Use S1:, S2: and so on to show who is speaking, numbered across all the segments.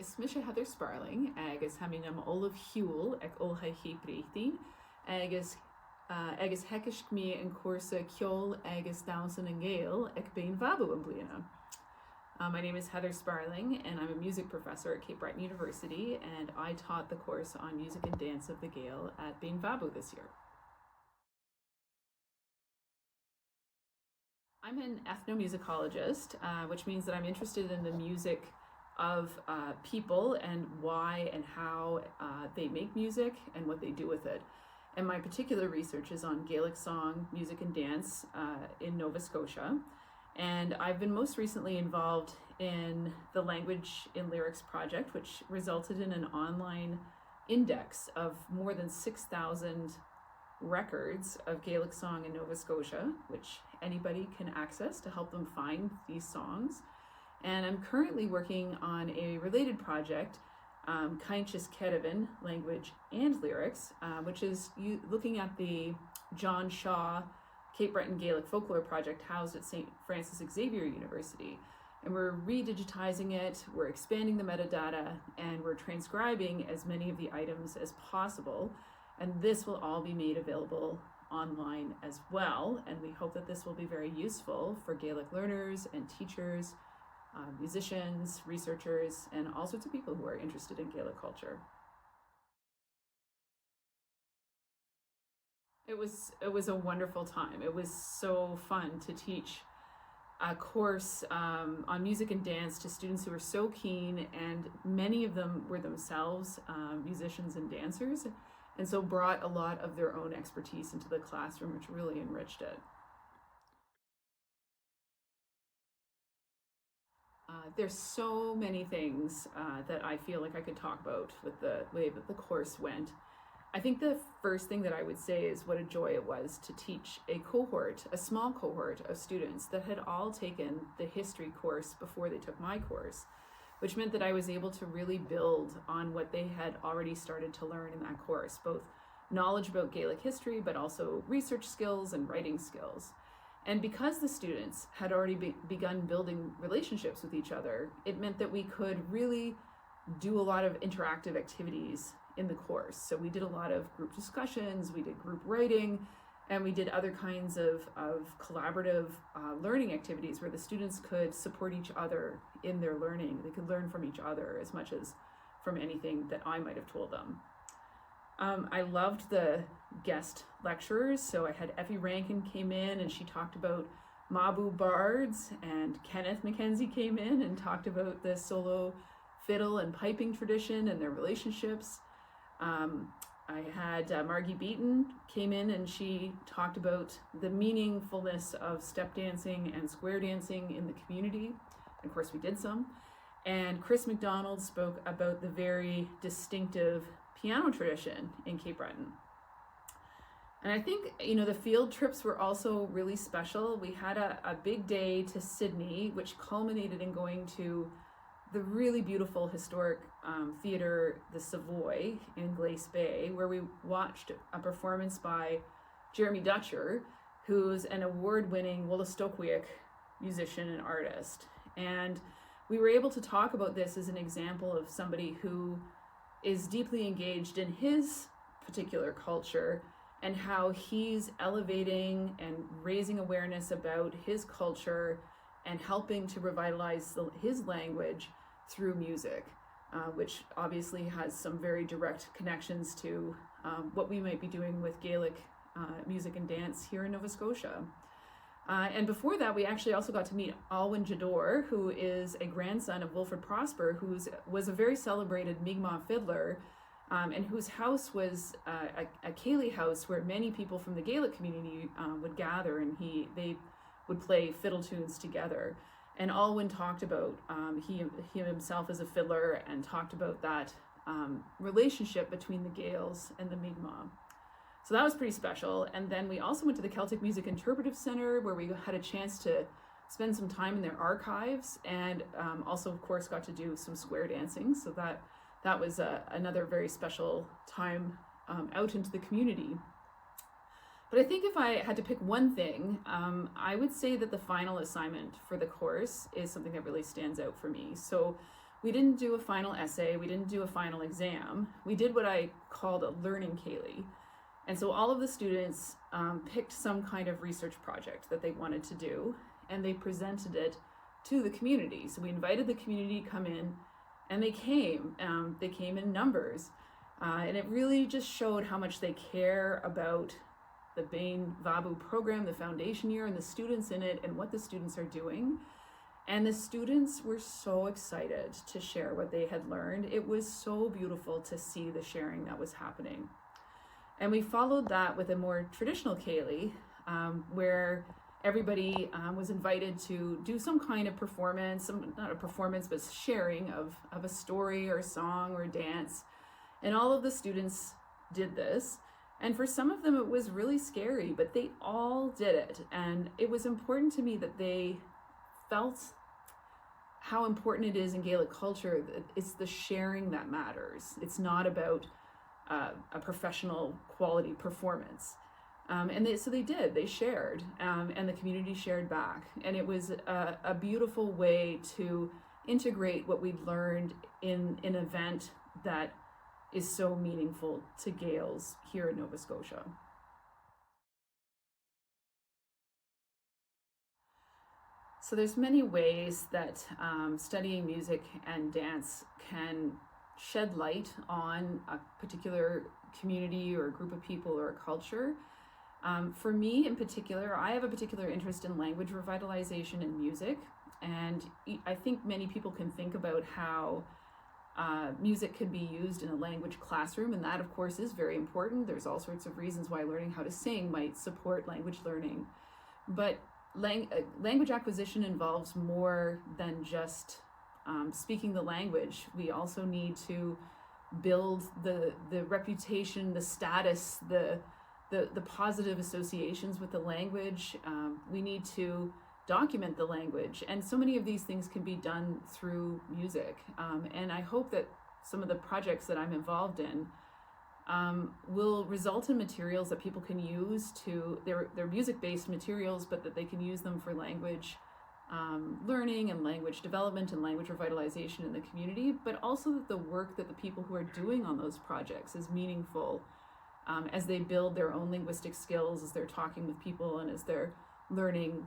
S1: Is Misha Heather Sparling, agus hamin am Olaf Huel ag olha hebreithtin, agus hekis me in Corsa Kjol agus Downson and Gael ag Beinn Mha in Bliana. My name is Heather Sparling and I'm a music professor at Cape Breton University, and I taught the course on music and dance of the Gael at Beinn Mha this year. I'm an ethnomusicologist, which means that I'm interested in the music of people and why and how they make music and what they do with it. And my particular research is on Gaelic song, music and dance in Nova Scotia. And I've been most recently involved in the Language in Lyrics project, which resulted in an online index of more than 6,000 records of Gaelic song in Nova Scotia, which anybody can access to help them find these songs. And I'm currently working on a related project, Cainchis Kedivin, Language and Lyrics, which is looking at the John Shaw Cape Breton Gaelic Folklore Project housed at St. Francis Xavier University. And we're redigitizing it, we're expanding the metadata, and we're transcribing as many of the items as possible. And this will all be made available online as well. And we hope that this will be very useful for Gaelic learners and teachers, musicians, researchers, and all sorts of people who are interested in Gaelic culture. It was a wonderful time. It was so fun to teach a course on music and dance to students who were so keen, and many of them were themselves musicians and dancers, and so brought a lot of their own expertise into the classroom, which really enriched it. There's so many things that I feel like I could talk about with the way that the course went. I think the first thing that I would say is what a joy it was to teach a small cohort of students that had all taken the history course before they took my course, which meant that I was able to really build on what they had already started to learn in that course, both knowledge about Gaelic history, but also research skills and writing skills. And because the students had already begun building relationships with each other, it meant that we could really do a lot of interactive activities in the course. So we did a lot of group discussions, we did group writing, and we did other kinds of collaborative learning activities where the students could support each other in their learning. They could learn from each other as much as from anything that I might have told them. I loved the guest lecturers. So I had Effie Rankin came in and she talked about Mabu bards, and Kenneth Mackenzie came in and talked about the solo fiddle and piping tradition and their relationships. I had Margie Beaton came in and she talked about the meaningfulness of step dancing and square dancing in the community. And of course we did some. And Chris McDonald spoke about the very distinctive piano tradition in Cape Breton. And I think, the field trips were also really special. We had a big day to Sydney, which culminated in going to the really beautiful historic theater, the Savoy in Glace Bay, where we watched a performance by Jeremy Dutcher, who's an award-winning Wollastoquia musician and artist. And we were able to talk about this as an example of somebody who is deeply engaged in his particular culture and how he's elevating and raising awareness about his culture and helping to revitalize his language through music, which obviously has some very direct connections to what we might be doing with Gaelic music and dance here in Nova Scotia. And before that, we actually also got to meet Alwyn Jador, who is a grandson of Wilfred Prosper, who was a very celebrated Mi'kmaq fiddler, and whose house was a ceilidh house where many people from the Gaelic community would gather, and they would play fiddle tunes together. And Alwyn talked about he himself as a fiddler, and talked about that relationship between the Gaels and the Mi'kmaq. So that was pretty special. And then we also went to the Celtic Music Interpretive Center, where we had a chance to spend some time in their archives, and also, of course, got to do some square dancing. So that was another very special time out into the community. But I think if I had to pick one thing, I would say that the final assignment for the course is something that really stands out for me. So we didn't do a final essay, we didn't do a final exam. We did what I called a learning Kaylee. And so all of the students picked some kind of research project that they wanted to do, and they presented it to the community. So we invited the community to come in, and they came. They came in numbers. And it really just showed how much they care about the Beinn Mha program, the foundation year, and the students in it, and what the students are doing. And the students were so excited to share what they had learned. It was so beautiful to see the sharing that was happening. And we followed that with a more traditional Kaylee, where everybody was invited to do some kind of performance, not a performance, but sharing of a story or a song or a dance. And all of the students did this. And for some of them, it was really scary, but they all did it. And it was important to me that they felt how important it is in Gaelic culture. It's the sharing that matters. It's not about a professional quality performance. So they did, they shared, and the community shared back. And it was a beautiful way to integrate what we'd learned in an event that is so meaningful to Gaels here in Nova Scotia. So there's many ways that studying music and dance can shed light on a particular community or a group of people or a culture. For me in particular, I have a particular interest in language revitalization in music, and I think many people can think about how music could be used in a language classroom, and that of course is very important. There's all sorts of reasons why learning how to sing might support language learning, but language acquisition involves more than just speaking the language. We also need to build the reputation, the status, the positive associations with the language. We need to document the language, and so many of these things can be done through music. And I hope that some of the projects that I'm involved in will result in materials that people can use they're music-based materials, but that they can use them for language learning and language development and language revitalization in the community, but also that the work that the people who are doing on those projects is meaningful as they build their own linguistic skills, as they're talking with people, and as they're learning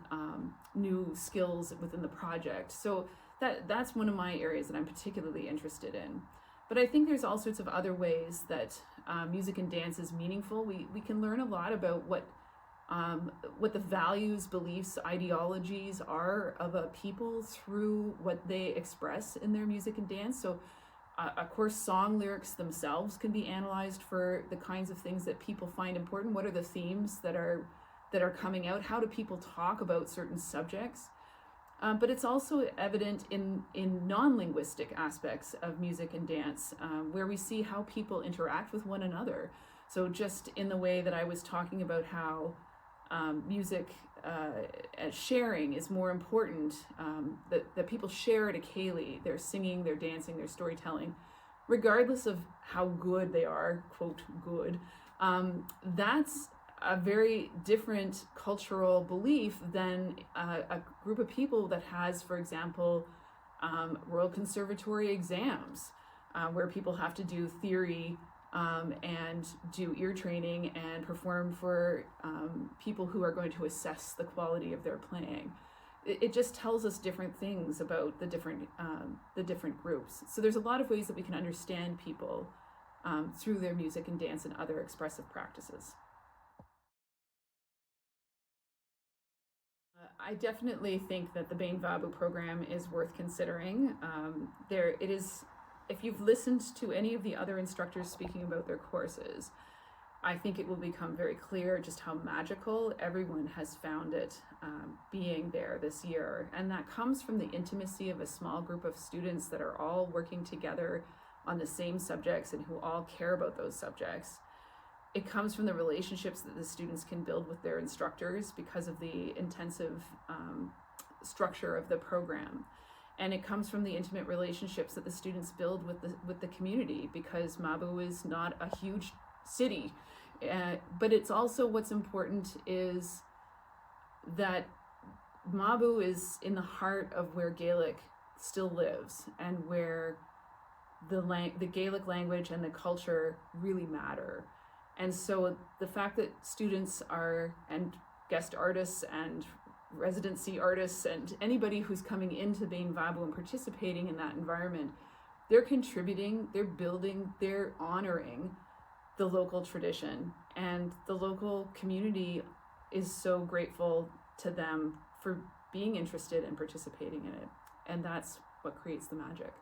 S1: new skills within the project. So that's one of my areas that I'm particularly interested in. But I think there's all sorts of other ways that music and dance is meaningful. We can learn a lot about what the values, beliefs, ideologies are of a people through what they express in their music and dance. So of course, song lyrics themselves can be analyzed for the kinds of things that people find important. What are the themes that are coming out? How do people talk about certain subjects? But it's also evident in non-linguistic aspects of music and dance, where we see how people interact with one another. So just in the way that I was talking about how music sharing is more important, that people share at a Kaylee, they're singing, they're dancing, they're storytelling, regardless of how good they are, quote, good. That's a very different cultural belief than a group of people that has, for example, Royal Conservatory exams, where people have to do theory and do ear training and perform for people who are going to assess the quality of their playing. It just tells us different things about the different groups. So there's a lot of ways that we can understand people through their music and dance and other expressive practices. I definitely think that the Beinn Mha program is worth considering. It is. If you've listened to any of the other instructors speaking about their courses, I think it will become very clear just how magical everyone has found it being there this year. And that comes from the intimacy of a small group of students that are all working together on the same subjects and who all care about those subjects. It comes from the relationships that the students can build with their instructors because of the intensive structure of the program. And it comes from the intimate relationships that the students build with the community, because Mha is not a huge city. But it's also, what's important is that Mha is in the heart of where Gaelic still lives, and where the Gaelic language and the culture really matter. And so the fact that students are, and guest artists and residency artists and anybody who's coming into Beinn Mha and participating in that environment, they're contributing, they're building, they're honoring the local tradition, and the local community is so grateful to them for being interested and participating in it. And that's what creates the magic.